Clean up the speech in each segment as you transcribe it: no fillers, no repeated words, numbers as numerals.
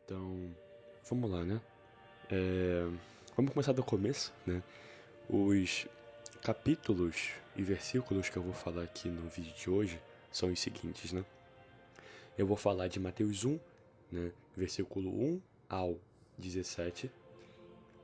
Então, vamos lá, né? Vamos começar do começo, né? Os capítulos e versículos que eu vou falar aqui no vídeo de hoje são os seguintes, né? Eu vou falar de Mateus 1, né? Versículo 1 ao 17.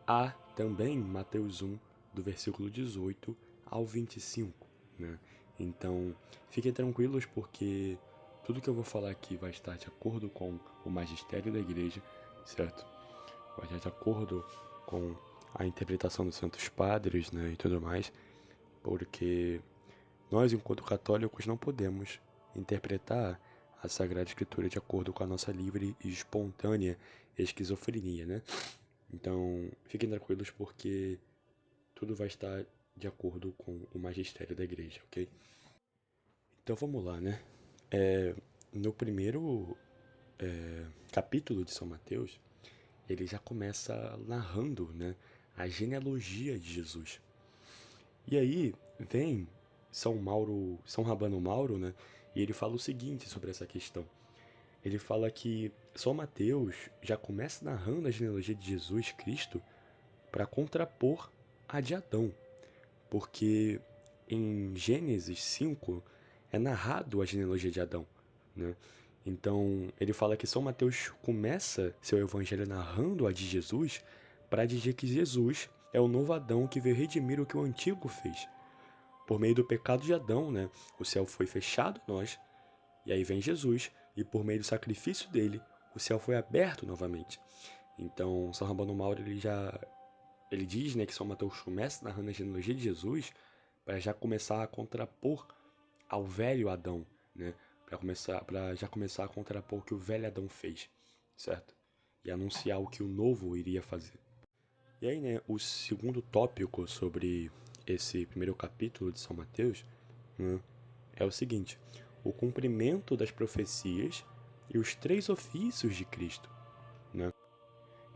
Há também Mateus 1, do versículo 18 ao 25, né? Então, fiquem tranquilos porque tudo que eu vou falar aqui vai estar de acordo com o magistério da igreja, certo? Vai estar de acordo com a interpretação dos santos padres, né, e tudo mais, porque nós, enquanto católicos, não podemos interpretar a Sagrada Escritura de acordo com a nossa livre e espontânea esquizofrenia, né? Então, fiquem tranquilos porque tudo vai estar de acordo com o magistério da igreja, ok? Então vamos lá, né? No primeiro capítulo de São Mateus, ele já começa narrando, né, a genealogia de Jesus. E aí vem São Rabano Mauro, né, e ele fala o seguinte sobre essa questão. Ele fala que São Mateus já começa narrando a genealogia de Jesus Cristo para contrapor a de Adão, porque em Gênesis 5 é narrado a genealogia de Adão, né? Então, ele fala que São Mateus começa seu evangelho narrando a de Jesus para dizer que Jesus é o novo Adão que veio redimir o que o antigo fez. Por meio do pecado de Adão, né, o céu foi fechado a nós, e aí vem Jesus, e por meio do sacrifício dele, o céu foi aberto novamente. Então, São Rabano Mauro ele diz, né, que São Mateus começa narrando a genealogia de Jesus para já começar a contrapor ao velho Adão, né? Para já começar a contrapor o que o velho Adão fez, certo? E anunciar o que o novo iria fazer. E aí, né, o segundo tópico sobre esse primeiro capítulo de São Mateus, né, é o seguinte: o cumprimento das profecias e os três ofícios de Cristo, né?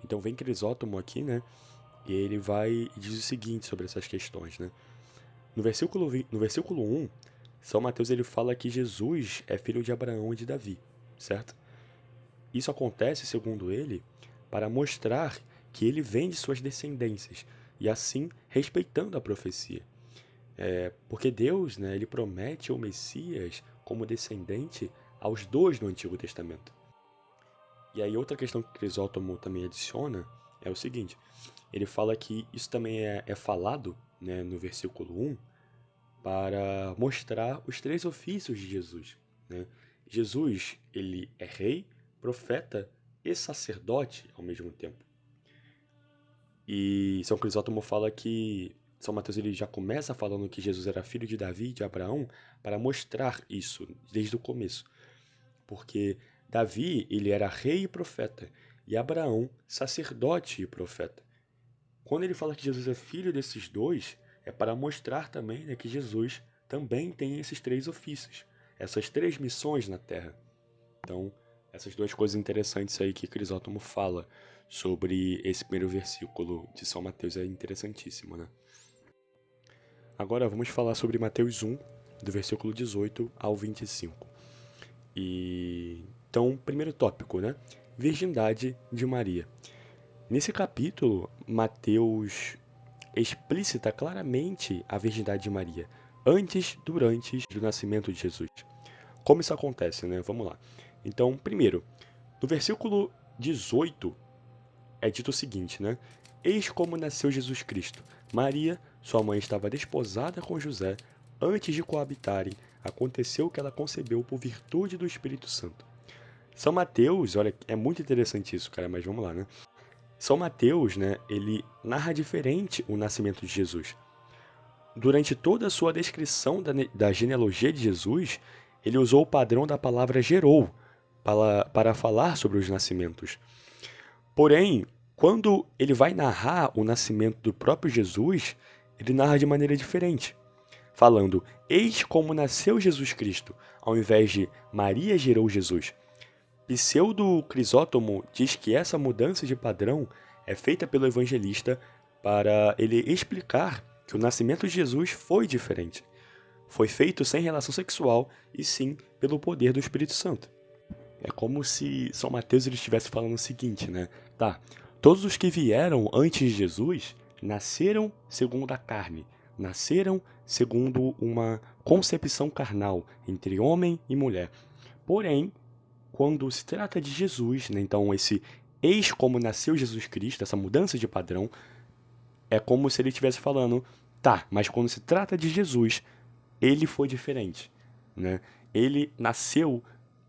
Então vem Crisóstomo aqui, né, e ele vai e diz o seguinte sobre essas questões, né? No versículo 1, São Mateus ele fala que Jesus é filho de Abraão e de Davi, certo? Isso acontece, segundo ele, para mostrar que ele vem de suas descendências e assim respeitando a profecia. Porque Deus, né, ele promete o Messias como descendente aos dois no Antigo Testamento. E aí outra questão que Crisóstomo também adiciona é o seguinte, ele fala que isso também é falado, né, no versículo 1, para mostrar os três ofícios de Jesus, né? Jesus, ele é rei, profeta e sacerdote ao mesmo tempo. E São Crisóstomo fala que São Mateus ele já começa falando que Jesus era filho de Davi e de Abraão para mostrar isso desde o começo. Porque Davi, ele era rei e profeta, e Abraão, sacerdote e profeta. Quando ele fala que Jesus é filho desses dois, é para mostrar também, né, que Jesus também tem esses três ofícios, essas três missões na Terra. Então, essas duas coisas interessantes aí que Crisóstomo fala sobre esse primeiro versículo de São Mateus é interessantíssimo, né? Agora vamos falar sobre Mateus 1, do versículo 18 ao 25. Então, primeiro tópico, né? Virgindade de Maria. Nesse capítulo, Mateus explicita claramente a virgindade de Maria, antes, durante e do nascimento de Jesus. Como isso acontece, né? Vamos lá. Então, primeiro, no versículo 18 é dito o seguinte, né? Eis como nasceu Jesus Cristo. Maria, sua mãe, estava desposada com José. Antes de coabitarem, aconteceu que ela concebeu por virtude do Espírito Santo. São Mateus, olha, é muito interessante isso, cara, mas vamos lá, né? São Mateus, né, ele narra diferente o nascimento de Jesus. Durante toda a sua descrição da genealogia de Jesus, ele usou o padrão da palavra gerou para falar sobre os nascimentos. Porém, quando ele vai narrar o nascimento do próprio Jesus, ele narra de maneira diferente, falando: Eis como nasceu Jesus Cristo, ao invés de Maria gerou Jesus. Pseudo Crisóstomo diz que essa mudança de padrão é feita pelo evangelista para ele explicar que o nascimento de Jesus foi diferente. Foi feito sem relação sexual e sim pelo poder do Espírito Santo. É como se São Mateus ele estivesse falando o seguinte, né? Tá, todos os que vieram antes de Jesus nasceram segundo a carne, nasceram segundo uma concepção carnal entre homem e mulher. Porém, quando se trata de Jesus, né, então esse eis como nasceu Jesus Cristo, essa mudança de padrão, é como se ele estivesse falando, tá, mas quando se trata de Jesus, ele foi diferente, né? Ele nasceu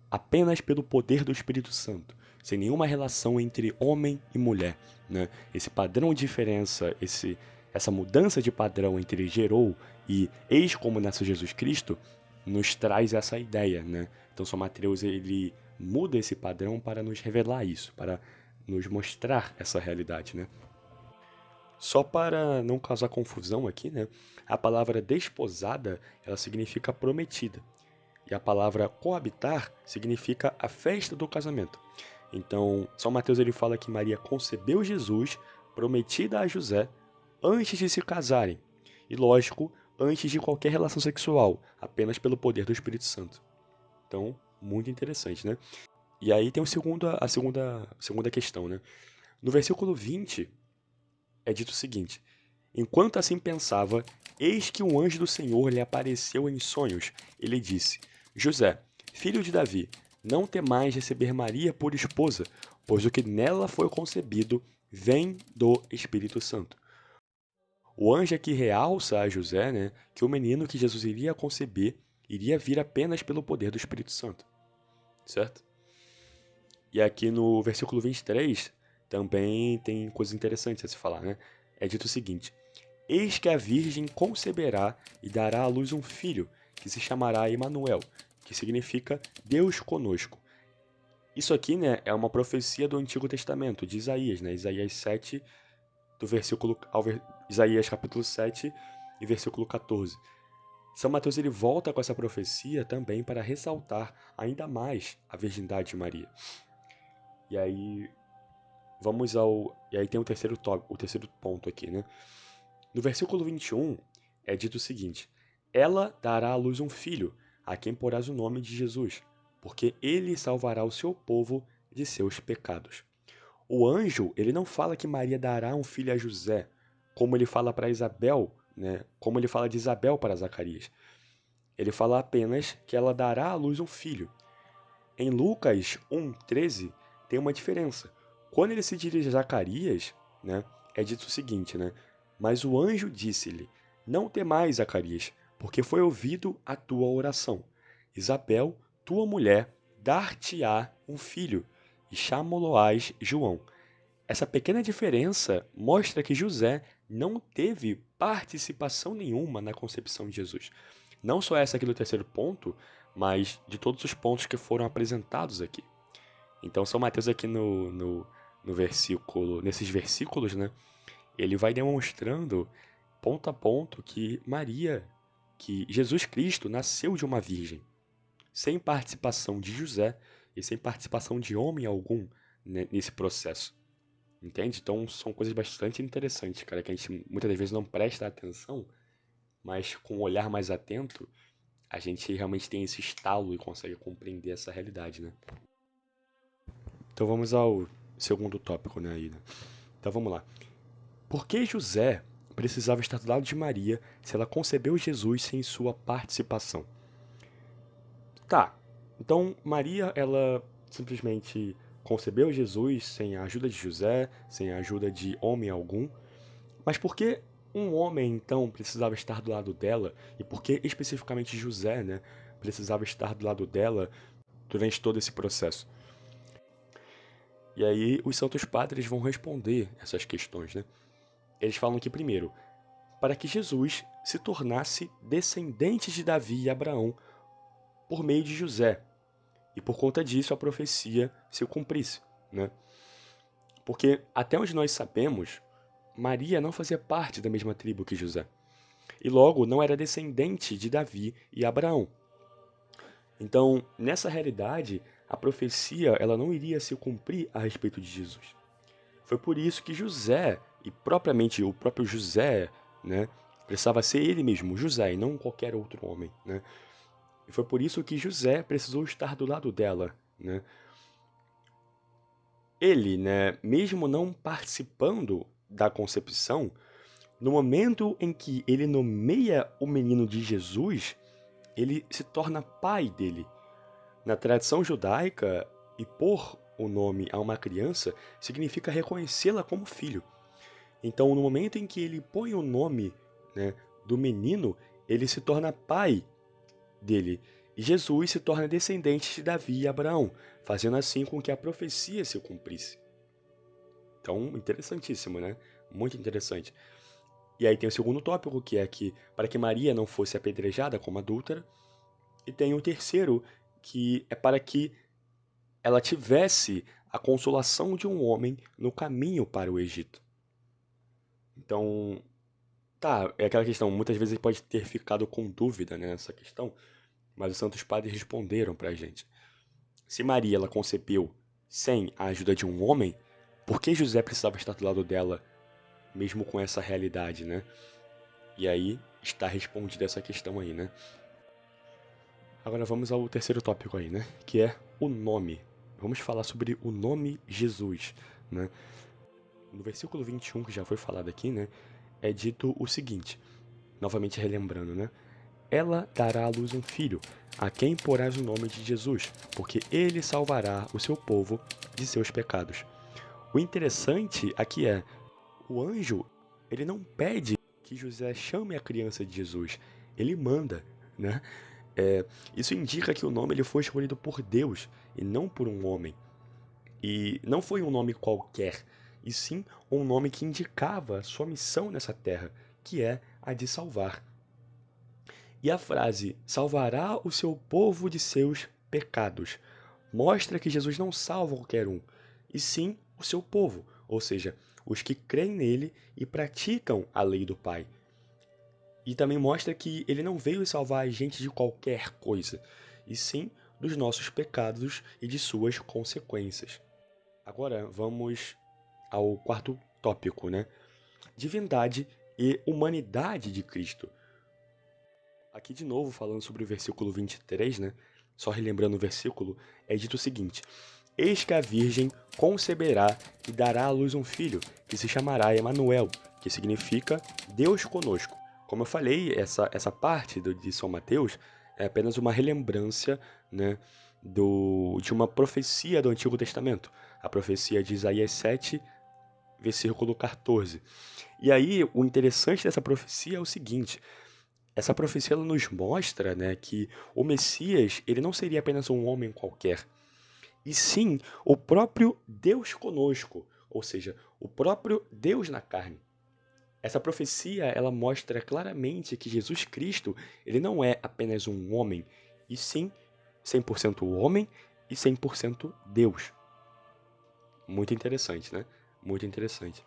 apenas pelo poder do Espírito Santo, sem nenhuma relação entre homem e mulher, né? Esse padrão de diferença, essa mudança de padrão entre gerou e eis como nasceu Jesus Cristo, nos traz essa ideia, né? Então São Mateus ele muda esse padrão para nos revelar isso, para nos mostrar essa realidade, né? Só para não causar confusão aqui, né? A palavra desposada, ela significa prometida. E a palavra coabitar significa a festa do casamento. Então, São Mateus ele fala que Maria concebeu Jesus, prometida a José, antes de se casarem. E, lógico, antes de qualquer relação sexual, apenas pelo poder do Espírito Santo. Então, muito interessante, né? E aí tem a segunda questão, né? No versículo 20, é dito o seguinte: enquanto assim pensava, eis que um anjo do Senhor lhe apareceu em sonhos. Ele disse: José, filho de Davi, não temais receber Maria por esposa, pois o que nela foi concebido vem do Espírito Santo. O anjo aqui realça a José, né, que o menino que Jesus iria conceber iria vir apenas pelo poder do Espírito Santo, certo? E aqui no versículo 23 também tem coisas interessantes a se falar, né? É dito o seguinte: eis que a virgem conceberá e dará à luz um filho, que se chamará Emanuel, que significa Deus conosco. Isso aqui, né, é uma profecia do Antigo Testamento, de Isaías, né? Isaías 7, do versículo Isaías capítulo 7 e versículo 14. São Mateus ele volta com essa profecia também para ressaltar ainda mais a virgindade de Maria. E aí e aí tem o terceiro ponto aqui, né? No versículo 21 é dito o seguinte: ela dará à luz um filho, a quem porás o nome de Jesus, porque ele salvará o seu povo de seus pecados. O anjo, ele não fala que Maria dará um filho a José, como ele fala para Isabel, né? Como ele fala de Isabel para Zacarias. Ele fala apenas que ela dará à luz um filho. Em Lucas 1:13 tem uma diferença. Quando ele se dirige a Zacarias, né, é dito o seguinte, né? Mas o anjo disse-lhe: não temais, Zacarias, porque foi ouvido a tua oração. Isabel, tua mulher, dar-te-á um filho, e chamá-lo-ás João. Essa pequena diferença mostra que José não teve participação nenhuma na concepção de Jesus. Não só essa aqui do terceiro ponto, mas de todos os pontos que foram apresentados aqui. Então, São Mateus aqui no versículo, nesses versículos, né, ele vai demonstrando ponto a ponto que Jesus Cristo nasceu de uma virgem, sem participação de José e sem participação de homem algum, né, nesse processo. Entende? Então são coisas bastante interessantes, cara, que a gente muitas das vezes não presta atenção, mas com um olhar mais atento, a gente realmente tem esse estalo e consegue compreender essa realidade, né? Então vamos ao segundo tópico, né, aí, né? Então vamos lá. Por que José precisava estar do lado de Maria se ela concebeu Jesus sem sua participação? Tá, então Maria, ela simplesmente concebeu Jesus sem a ajuda de José, sem a ajuda de homem algum. Mas por que um homem, então, precisava estar do lado dela? E por que especificamente José, né, precisava estar do lado dela durante todo esse processo? E aí os santos padres vão responder essas questões, né? Eles falam que, primeiro, para que Jesus se tornasse descendente de Davi e Abraão por meio de José. E por conta disso a profecia se cumprisse, né? Porque até onde nós sabemos, Maria não fazia parte da mesma tribo que José. E logo não era descendente de Davi e Abraão. Então, nessa realidade, a profecia ela não iria se cumprir a respeito de Jesus. Foi por isso que José, e propriamente o próprio José, né, precisava ser ele mesmo, José, e não qualquer outro homem, né? E foi por isso que José precisou estar do lado dela, né? ele, né, mesmo não participando da concepção, no momento em que ele nomeia o menino de Jesus, ele se torna pai dele. Na tradição judaica, e pôr o nome a uma criança significa reconhecê-la como filho. Então, no momento em que ele põe o nome, né, do menino, ele se torna pai dele. E Jesus se torna descendente de Davi e Abraão, fazendo assim com que a profecia se cumprisse. Então, interessantíssimo, né? Muito interessante. E aí tem o segundo tópico, que é que para que Maria não fosse apedrejada como adúltera. E tem o terceiro, que é para que ela tivesse a consolação de um homem no caminho para o Egito. Então, tá, é aquela questão, muitas vezes pode ter ficado com dúvida, né, nessa questão, mas os santos padres responderam pra gente. Se Maria ela concebeu sem a ajuda de um homem, por que José precisava estar do lado dela, mesmo com essa realidade, né? E aí está respondida essa questão aí, né? Agora vamos ao terceiro tópico aí, né? Que é o nome. Vamos falar sobre o nome Jesus, né? No versículo 21, que já foi falado aqui, né? É dito o seguinte, novamente relembrando, né? Ela dará à luz um filho, a quem porás o nome de Jesus, porque ele salvará o seu povo de seus pecados. O interessante aqui é, o anjo, ele não pede que José chame a criança de Jesus, ele manda, né? Isso indica que o nome ele foi escolhido por Deus e não por um homem. E não foi um nome qualquer, e sim um nome que indicava sua missão nessa terra, que é a de salvar. E a frase salvará o seu povo de seus pecados mostra que Jesus não salva qualquer um, e sim o seu povo, ou seja, os que creem nele e praticam a lei do Pai. E também mostra que ele não veio salvar a gente de qualquer coisa, e sim dos nossos pecados e de suas consequências. Agora vamos ao quarto tópico, né? Divindade e humanidade de Cristo. Aqui de novo falando sobre o versículo 23, né? Só relembrando o versículo, é dito o seguinte: Eis que a Virgem conceberá e dará à luz um filho, que se chamará Emanuel, que significa Deus conosco. Como eu falei, essa parte de São Mateus é apenas uma relembrança, né, de uma profecia do Antigo Testamento, a profecia de Isaías 7, versículo 14. E aí, o interessante dessa profecia é o seguinte: essa profecia ela nos mostra, né, que o Messias ele não seria apenas um homem qualquer, e sim o próprio Deus conosco, ou seja, o próprio Deus na carne. Essa profecia ela mostra claramente que Jesus Cristo ele não é apenas um homem, e sim 100% homem e 100% Deus. Muito interessante, né? Muito interessante.